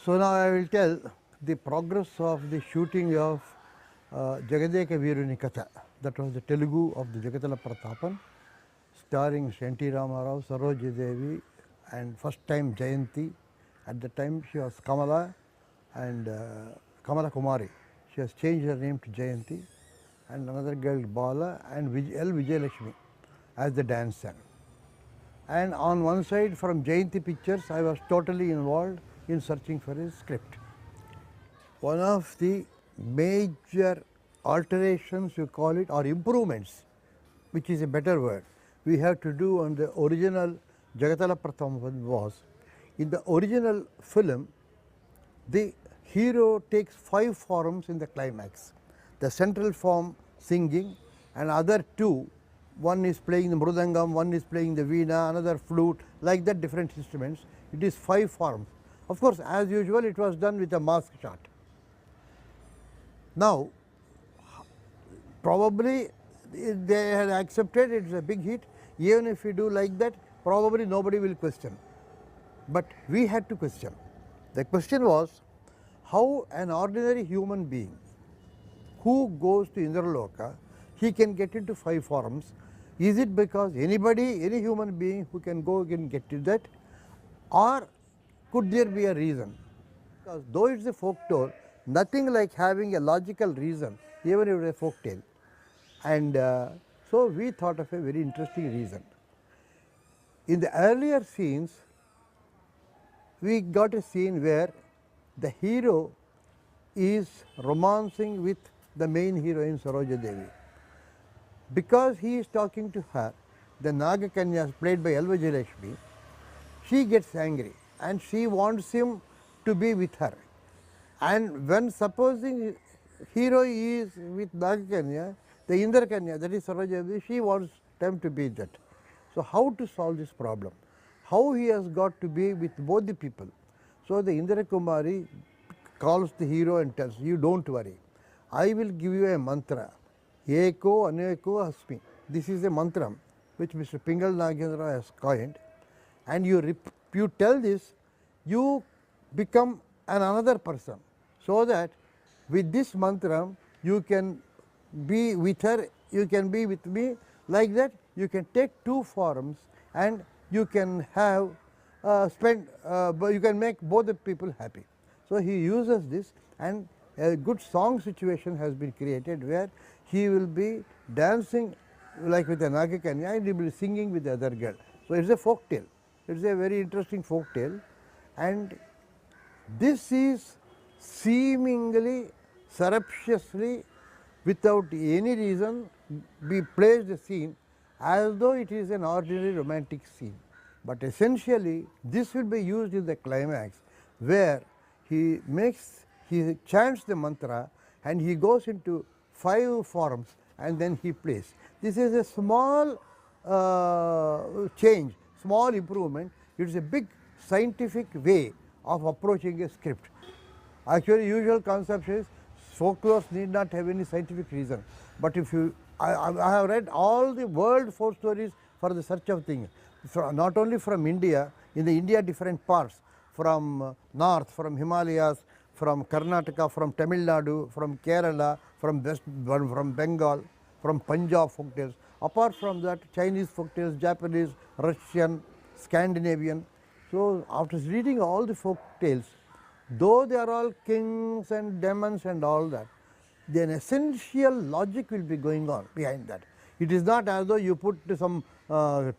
So now I will tell the progress of the shooting of Jagadeka Veeruni Katha. That was the Telugu of the Jagatala Pratapan, starring N.T. Ramarao, Saroja Devi, and first time Jayanti. At the time she was Kamala and Kamala Kumari. She has changed her name to Jayanti, and another girl Bala and L. Vijayalakshmi as the dancer. And on one side from Jayanti Pictures I was totally involved in searching for a script. One of the major alterations you call it, or improvements, which is a better word, we have to do on the original Jagatala Pratham was, in the original film the hero takes 5 forms in the climax. The central form singing, and other 2, one is playing the mrudangam, one is playing the veena, another flute, like that different instruments. It is 5 forms. Of course, as usual it was done with a mask shot. Now, probably they had accepted it is a big hit. Even if we do like that, probably nobody will question. But we had to question. The question was, how an ordinary human being who goes to Indraloka, he can get into 5 forms. Is it because anybody, any human being who can go can get to that, or could there be a reason? Because though it is a folk tale, nothing like having a logical reason, even if it is a folk tale. And so we thought of a very interesting reason. In the earlier scenes, we got a scene where the hero is romancing with the main heroine Saroja Devi. Because he is talking to her, the Nagakanya played by L. Vijayalakshmi, she gets angry and she wants him to be with her. And when supposing hero is with Nagakanya, the Indrakanya, that is Saroja Devi, she wants them to be that. So how to solve this problem? How he has got to be with both the people? So the Indra Kumari calls the hero and tells, you don't worry, I will give you a mantra, Eko Aneko Asmi. This is a mantra which Mr. Pingal Nagendra has coined, and you tell this, you become another person, so that with this mantra you can be with her, you can be with me, like that you can take 2 forms and you can have you can make both the people happy. So he uses this, and a good song situation has been created where he will be dancing like with a Nagakanya and he will be singing with the other girl. So it is a folk tale. It is a very interesting folk tale, and this is seemingly surreptitiously, without any reason, we place the scene as though it is an ordinary romantic scene. But essentially this will be used in the climax where he chants the mantra and he goes into 5 forms and then he plays. This is a small change, small improvement. It is a big scientific way of approaching a script. Actually, usual concept is folklore need not have any scientific reason. But if you, I have read all the world folk stories for the search of things, not only from India, in the India different parts, from north, from Himalayas, from Karnataka, from Tamil Nadu, from Kerala, from Bengal, from Punjab folktales. Apart from that, Chinese folktales, Japanese, Russian, Scandinavian. So after reading all the folk tales, though they are all kings and demons and all that, then essential logic will be going on behind that. It is not as though you put some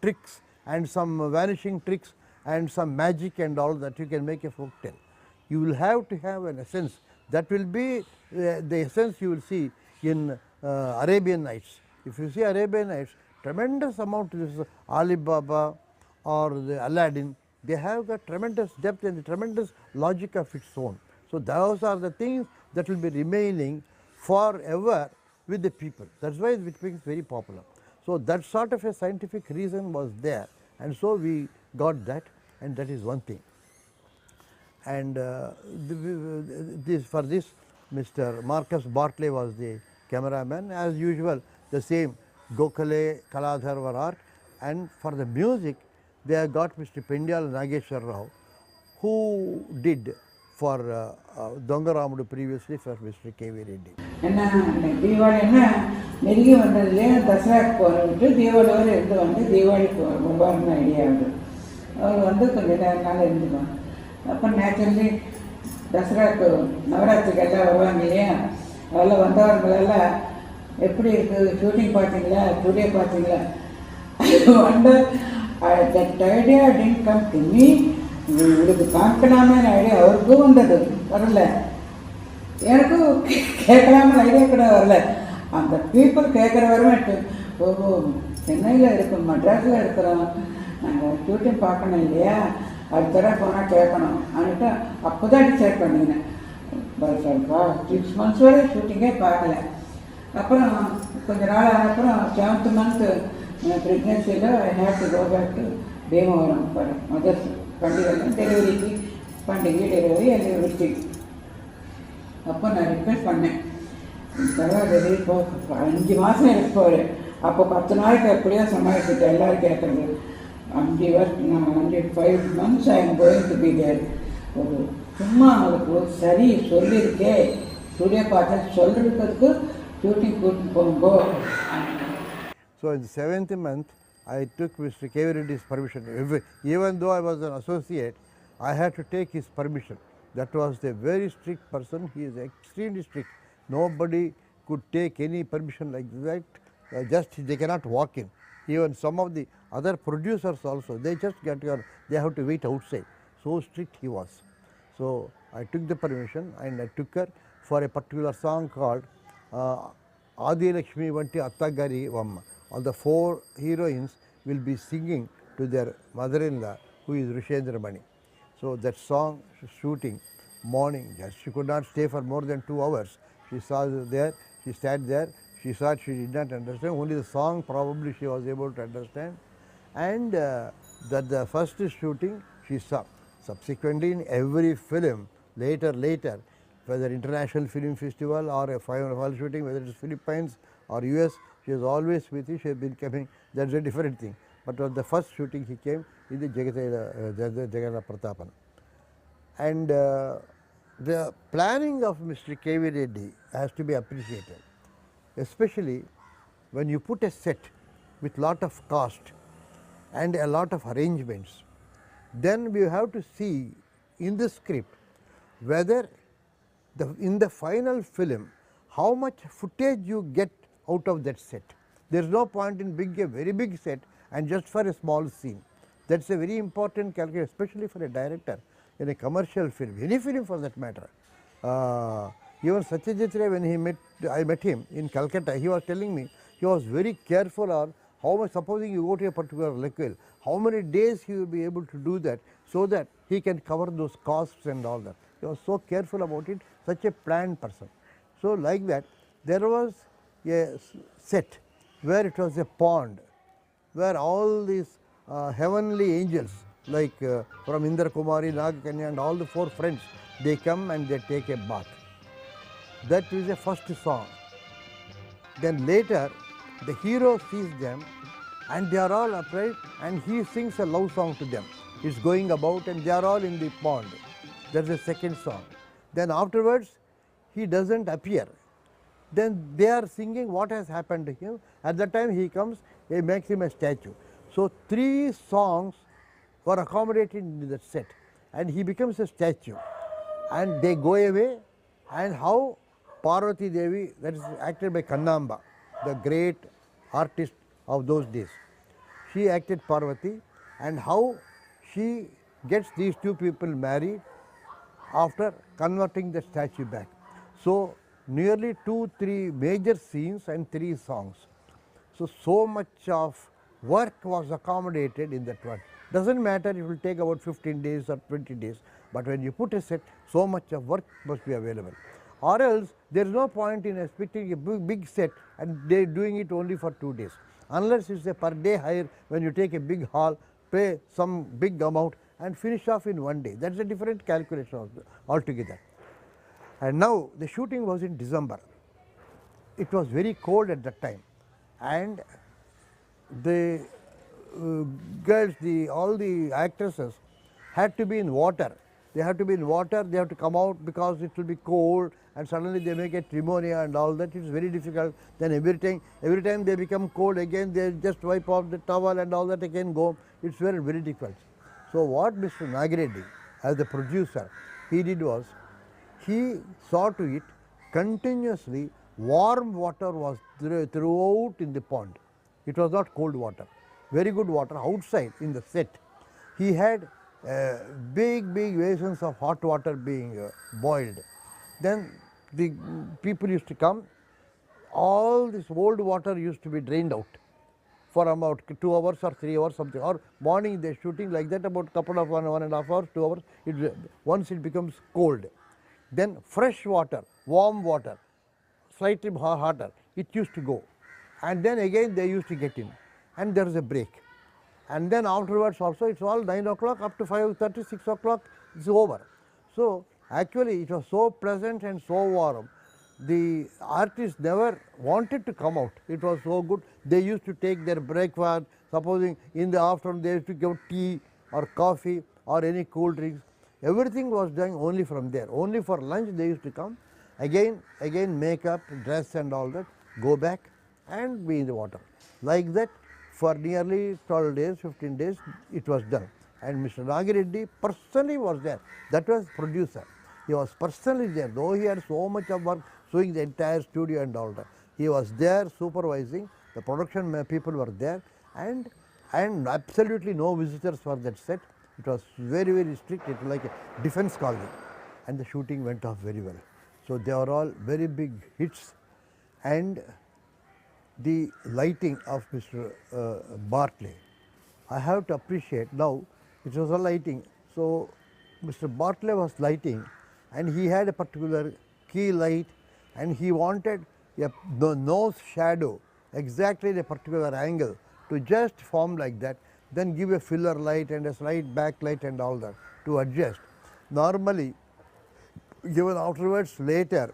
tricks and some vanishing tricks and some magic and all that you can make a folk tale. You will have to have an essence. That will be the essence you will see in Arabian Nights. If you see Arabian Nights, tremendous amount of this Alibaba or the Aladdin, they have got tremendous depth and tremendous logic of its own. So those are the things that will be remaining forever with the people. That's why it becomes very popular. So that sort of a scientific reason was there, and so we got that, and that is one thing. And for this, Mr. Marcus Bartley was the cameraman. As usual, the same Gokhale, Kaladhar were art, and for the music, they have got Mr. Pendyal Nageshwar Rao, who did for Dongaramudu, previously for Mr. K.V. Reddy. என்ன தீபாவளி என்ன நெருங்கி வந்ததுலேயே தசராக்கு போகிறோம்ட்டு தீபாவளி வரை இருந்து வந்து தீபாவளிக்கு போகணும்னு idea ஆகுது. அவர் வந்து கொஞ்சம் நாள் இருந்துக்குவோம். அப்போ நேச்சுரலி தசராக்கு நவராத்திரிக்கு எல்லாம் வருவாங்க இல்லையா, அதெல்லாம் வந்தவர்களெல்லாம் எப்படி இருக்குது ஷூட்டிங் பார்த்தீங்களா, ஸ்டுடியோ பார்த்தீங்களா, wonder that idea did come to me. உங்களுக்கு காமிக்கலாமே ஐடியா அவருக்கும் வந்தது, வரல. எனக்கும் கேட்கலாமல் ஐடியா கூட வரல. அந்த பீப்புள் கேட்குற வரையும் ஓஹோ சென்னையில் இருக்கோம், மெட்ராஸில் இருக்கிறோம், நாங்கள் ஷூட்டிங் பார்க்கணும் இல்லையா, அடுத்த தடவை போனால் கேட்கணும் அப்படின்ட்டு அப்போ தான் டிசைட் பண்ணிக்கினேன். சரிப்பா 6 months வரை ஷூட்டிங்கே பார்க்கல. அப்புறம் கொஞ்ச நாள் ஆனப்புறம் 7th month ப்ரெக்னென்சியில் I have to go back to Bhimavaram for mother's பண்டிகை, டெலிவரிக்கு பண்டிகை டெலிவரி அந்த விசிட். அப்போ நான் ரிக்வெஸ்ட் பண்ணேன், பரவாயில்ல இப்போ 5 மாதம் இருப்பார், அப்போ 10 நாளைக்கு எப்படியோ சமாளிச்சுட்டு எல்லோரும் கேட்குறது 5 months I am going to be there. ஒரு சும்மா அவளுக்கு சரி சொல்லியிருக்கே ஸ்டுடியோ பார்த்து சொல்கிறதுக்கு ஷூட்டிங் கூட்டின்னு போங்கோ. So in the 7th month, I took Mr. K.V. Reddy's permission. Even though I was an associate, I had to take his permission. That was a very strict person. He is extremely strict. Nobody could take any permission like that. They cannot walk in. Even some of the other producers also, they just they have to wait outside. So strict he was. So I took the permission and I took her for a particular song called Adi Lakshmi Vanti Attagari Vamma. All the 4 heroines will be singing to their mother-in-law, who is Rishendra Mani. So that song shooting morning, she could not stay for more than 2 hours. She sat there, she thought she did not understand. Only the song probably she was able to understand. And that the first shooting she saw. Subsequently in every film, later, whether International Film Festival or a final shooting, whether it is Philippines or US, she is always with you, she has been coming, that's a different thing. But on the first shooting he came in the Jagannath Pratapan. And the planning of Mr. K.V. Reddy has to be appreciated, especially when you put a set with lot of cost and a lot of arrangements. Then we have to see in the script whether in the final film how much footage you get out of that set. There is no point in a very big set and just for a small scene. That is a very important calculation, especially for a director in a commercial film, any film for that matter. Even Satyajit Ray, when I met him in Calcutta, he was telling me he was very careful on how much, supposing you go to a particular locale, how many days he will be able to do that so that he can cover those costs and all that. He was so careful about it, such a planned person. So like that, there was a set where it was a pond, where all these heavenly angels like from Indra Kumari, Nagakanya and all the 4 friends, they come and they take a bath. That is the first song. Then later the hero sees them and they are all upright and he sings a love song to them. It's going about and they are all in the pond. That's the second song. Then afterwards he doesn't appear. Then they are singing what has happened to him. At that time he comes, he makes him a statue. So 3 songs were accommodated in that set and he becomes a statue. And they go away, and how Parvati Devi, that is acted by Kannamba, the great artist of those days. She acted Parvati, and how she gets these 2 people married after converting the statue back. So nearly 2-3 major scenes and 3 songs. So much of work was accommodated in that one. Doesn't matter, it will take about 15 days or 20 days, but when you put a set, so much of work must be available. Or else there is no point in expecting a big set and they doing it only for 2 days. Unless it's a per day hire, when you take a big hall, pay some big amount and finish off in 1 day. That's a different calculation altogether. And now the shooting was in December. It was very cold at that time, and the girls, all the actresses had to be in water they have to be in water, they have to come out because it will be cold and suddenly they may get pneumonia and all that. It is very difficult. Then every time they become cold again, they just wipe off the towel and all that again go. It's very, very difficult. So what Mr. Nagireddy, as the producer, he did was, he saw to it continuously warm water was throughout in the pond. It was not cold water. Very good water outside in the set. He had big basins of hot water being boiled. Then the people used to come. All this old water used to be drained out for about 2 hours or 3 hours something, or morning they are shooting like that about couple of 1.5 hours, 2 hours, once it becomes cold. Then fresh water, warm water, slightly hotter, it used to go, and then again they used to get in, and there is a break, and then afterwards also it's all 9 o'clock up to 5:30, 6 o'clock, it's over. So actually it was so pleasant and so warm. The artists never wanted to come out. It was so good. They used to take their breakfast. Supposing in the afternoon they used to give tea or coffee or any cool drinks. Everything was done only from there. Only for lunch they used to come. Again makeup, dress and all that. Go back and be in the water. Like that for nearly 12 days, 15 days it was done. And Mr. Nagireddy personally was there. That was producer. He was personally there, though he had so much of work showing the entire studio and all that. He was there supervising, the production people were there, and absolutely no visitors for that set. It was very, very strict, it was like a defense colony, and the shooting went off very well. So they were all very big hits, and the lighting of Mr. Bartley, I have to appreciate now, it was a lighting. So Mr. Bartley was lighting, and he had a particular key light, and he wanted the nose shadow exactly at a particular angle to just form like that, then give a filler light and a slight backlight and all that to adjust. Normally, given afterwards later,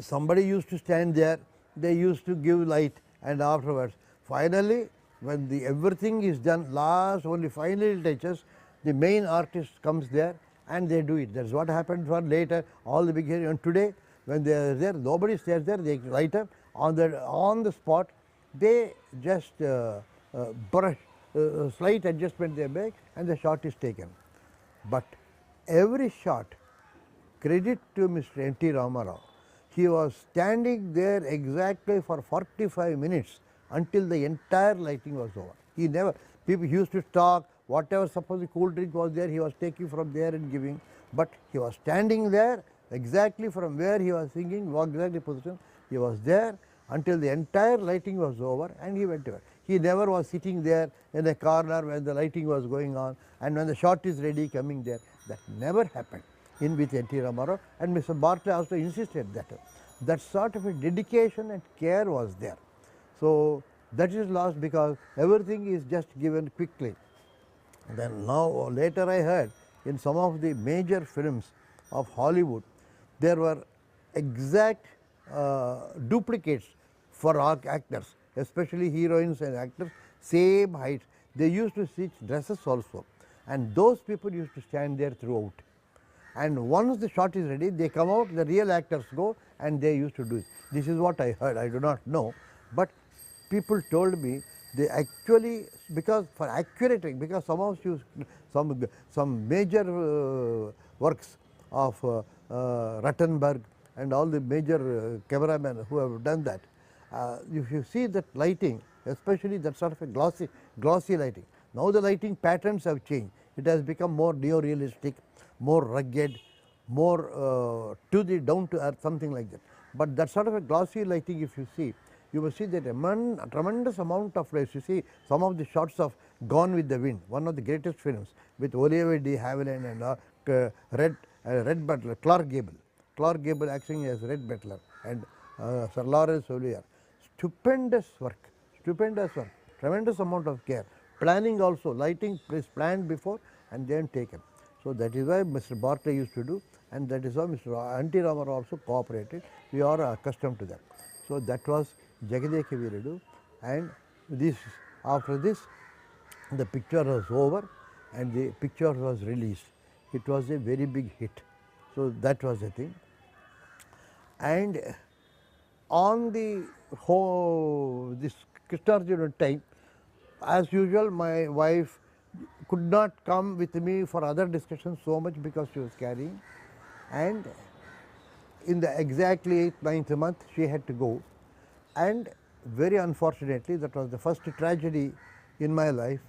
somebody used to stand there, they used to give light, and afterwards, finally, when everything is done, last only final touches, the main artist comes there and they do it. That's what happened for later, all the big heroes. And today, when they are there, nobody stays there, they light up on the spot, they just brush, slight adjustment they make, and the shot is taken. But every shot, credit to Mr. N.T. Ramarao, he was standing there exactly for 45 minutes until the entire lighting was over. He never, people used to talk, whatever, suppose the cool drink was there, he was taking from there and giving, but he was standing there exactly from where he was singing, exactly position, he was there until the entire lighting was over, and he went away. He never was sitting there in a corner when the lighting was going on, and when the shot is ready coming there. That never happened with N.T. Ramarao, and Mr. Bartley also insisted that. That sort of a dedication and care was there. So that is lost because everything is just given quickly. Then now later I heard in some of the major films of Hollywood, there were exact duplicates for actors, especially heroines and actors, same height. They used to stitch dresses also, and those people used to stand there throughout. And once the shot is ready, they come out, the real actors go, and they used to do it. This is what I heard, I do not know, but people told me they actually, because for accurating, because some major works of Rattenberg and all the major cameramen who have done that, if you see that lighting, especially that sort of a glossy lighting, now the lighting patterns have changed. It has become more neo-realistic, more rugged, more down to earth, something like that. But that sort of a glossy lighting, if you see, you will see that a tremendous amount of light. You see some of the shots of Gone with the Wind, one of the greatest films with Olivier de Havilland and Red Butler, Clark Gable acting as Red Butler, and Sir Laurence Olivier. Stupendous work, tremendous amount of care. Planning also, lighting is planned before and then taken. So that is why Mr. Bartley used to do, and that is why Mr. N.T. Ramarao also cooperated. We are accustomed to that. So that was Jagadeka Veerudu, and after this the picture was over and the picture was released. it was a very big hit. So that was the thing. And on the whole, this Krishnarjuna time, as usual, my wife could not come with me for other discussions so much because she was carrying, and in the exactly 8th, 9th month she had to go, and very unfortunately that was the first tragedy in my life.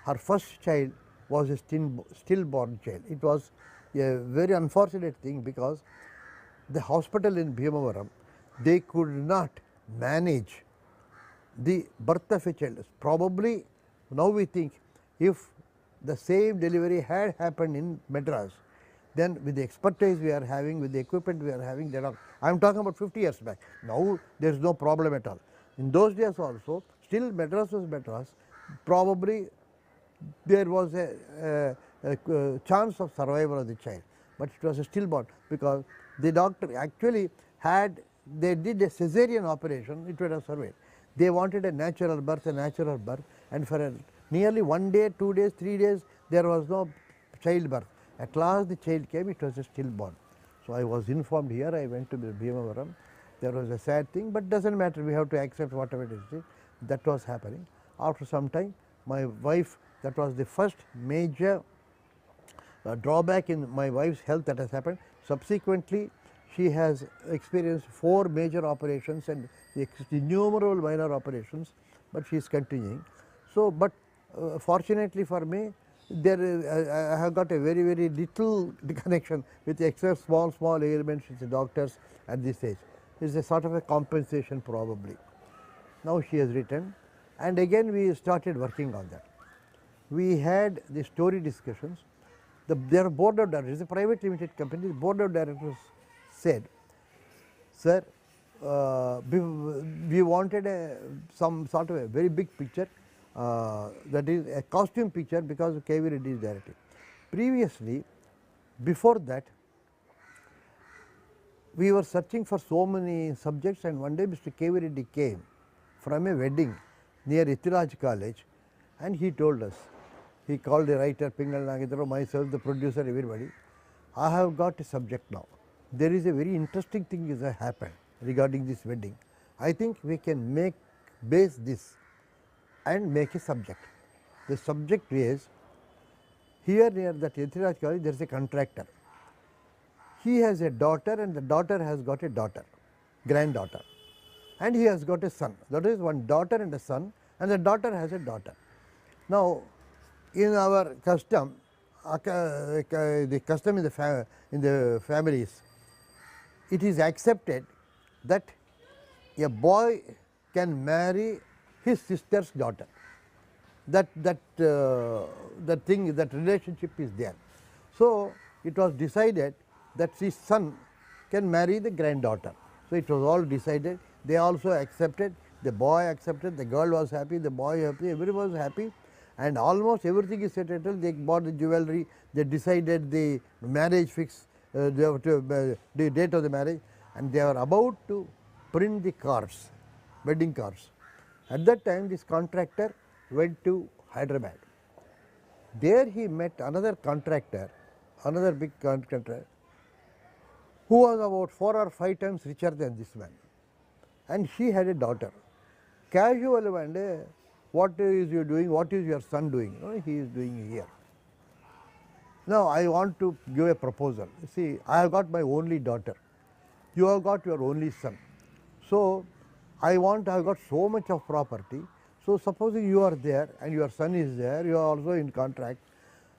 Her first child was a stillborn child. It was a very unfortunate thing because the hospital in Bhimavaram, they could not manage the birth of a child. Probably now we think if the same delivery had happened in Madras, then with the expertise we are having, with the equipment we are having, I am talking about 50 years back. Now there is no problem at all. In those days also, still Madras was Madras. Probably there was a chance of survival of the child, but it was a stillborn because the doctor actually they did a caesarean operation, it would have survived. They wanted a natural birth, and for nearly 1 day, 2 days, 3 days, there was no childbirth. At last the child came, it was a stillborn. So I was informed here, I went to Bhimavaram. There was a sad thing, but doesn't matter, we have to accept whatever it is. That was happening. After some time, my wife, that was the first major drawback in my wife's health that has happened. Subsequently, she has experienced 4 major operations and innumerable minor operations, but she is continuing. So, but fortunately for me, I have got a very, very little connection with except small ailments with the doctors at this age. It is a sort of a compensation probably. Now she has returned, and again we started working on that. We had the story discussions. Their board of directors, a private limited company, the board of directors said, sir, we wanted some sort of a very big picture, that is a costume picture because of K.V. Reddy's directive. Previously, before that, we were searching for so many subjects, and one day Mr. K.V. Reddy came from a wedding near Ithiraj College, and he told us, he called the writer Pingal Nagendra, myself, the producer, everybody, I have got a subject now. There is a very interesting thing that has happened regarding this wedding. I think we can base this and make a subject. The subject is, here near that Ithiraj College there is a contractor. He has a daughter, and the daughter has got a granddaughter, and he has got a son. That is one daughter and a son, and the daughter has a daughter. Now, in our custom, the custom in the families, it is accepted that a boy can marry his sister's daughter. That relationship is there. So it was decided that his son can marry the granddaughter. So it was all decided. They also accepted. The boy accepted. The girl was happy. The boy happy. Everyone was happy. And almost everything is settled. They bought the jewelry. They decided the marriage fix, the date of the marriage, and they were about to print the cards, wedding cards. At that time, this contractor went to Hyderabad. There he met another contractor, another big contractor, who was about 4 or 5 times richer than this man, and she had a daughter. Casually one day, what is you doing? What is your son doing? Oh, he is doing here. Now I want to give a proposal. See, I have got my only daughter. You have got your only son. So I have got so much of property. So supposing you are there and your son is there, you are also in contract,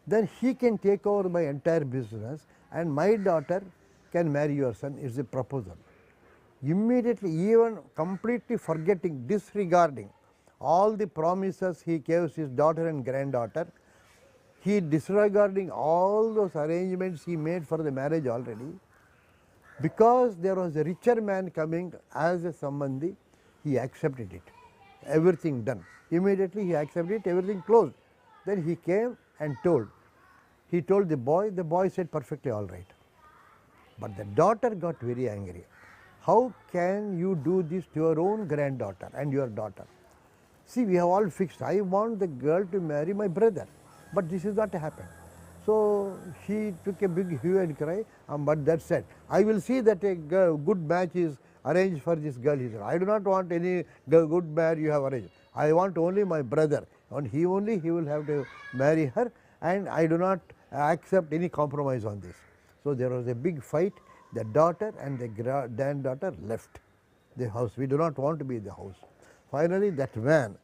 then he can take over my entire business and my daughter can marry your son, is a proposal. Immediately, even completely forgetting, disregarding all the promises he gave his daughter and granddaughter, he disregarding all those arrangements he made for the marriage already, because there was a richer man coming as a sambandhi, he accepted it. Everything done. Immediately he accepted it, everything closed. Then he came and told. He told the boy said perfectly all right. But the daughter got very angry. How can you do this to your own granddaughter and your daughter? See, we have all fixed. I want the girl to marry my brother, but this is not happened. So he took a big hue and cry, but that said, I will see that a good match is arranged for this girl. He said, I do not want any good match you have arranged. I want only my brother, and he will have to marry her, and I do not accept any compromise on this. So there was a big fight. The daughter and the granddaughter left the house. We do not want to be in the house. Finally, that man,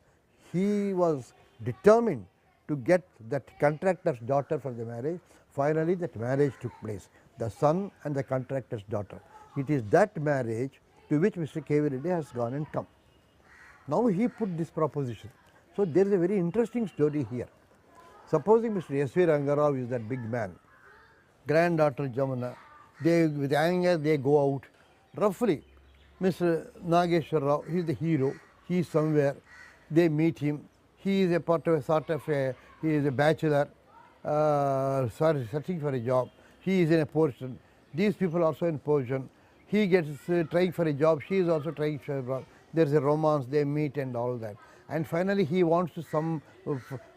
he was determined to get that contractor's daughter for the marriage. Finally, that marriage took place, the son and the contractor's daughter. It is that marriage to which Mr. K.V. Reddy has gone and come. Now he put this proposition. So there is a very interesting story here. Supposing Mr. S.V. Rangarao is that big man, granddaughter Jamuna, they with anger they go out. Roughly, Mr. Nageshwar Rao, he is the hero, he is somewhere, they meet him, he is a part of a sort of a, he is a bachelor, searching for a job, he is in a position, these people also in position, he gets trying for a job, she is also trying for a job, there is a romance, they meet and all that. And finally he wants to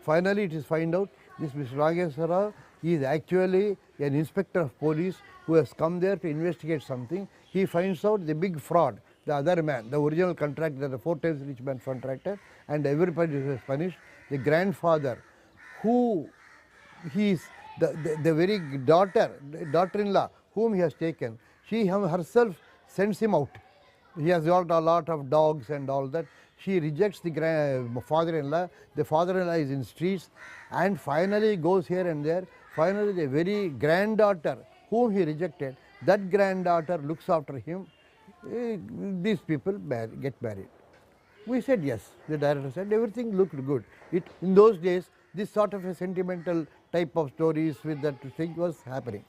finally it is find out this Mr. Nageshwar Rao, he is actually an inspector of police who has come there to investigate something. He finds out the big fraud, the other man, the original contractor, the 4 times rich man contractor, and everybody is punished. The grandfather, who he is the very daughter-in-law whom he has taken, she herself sends him out. He has got a lot of dogs and all that. She rejects the father-in-law. The father-in-law is in streets, and finally goes here and there. Finally, the very granddaughter whom he rejected, that granddaughter looks after him. These people get married. We said yes. The director said everything looked good. In those days, this sort of a sentimental type of stories with that thing was happening.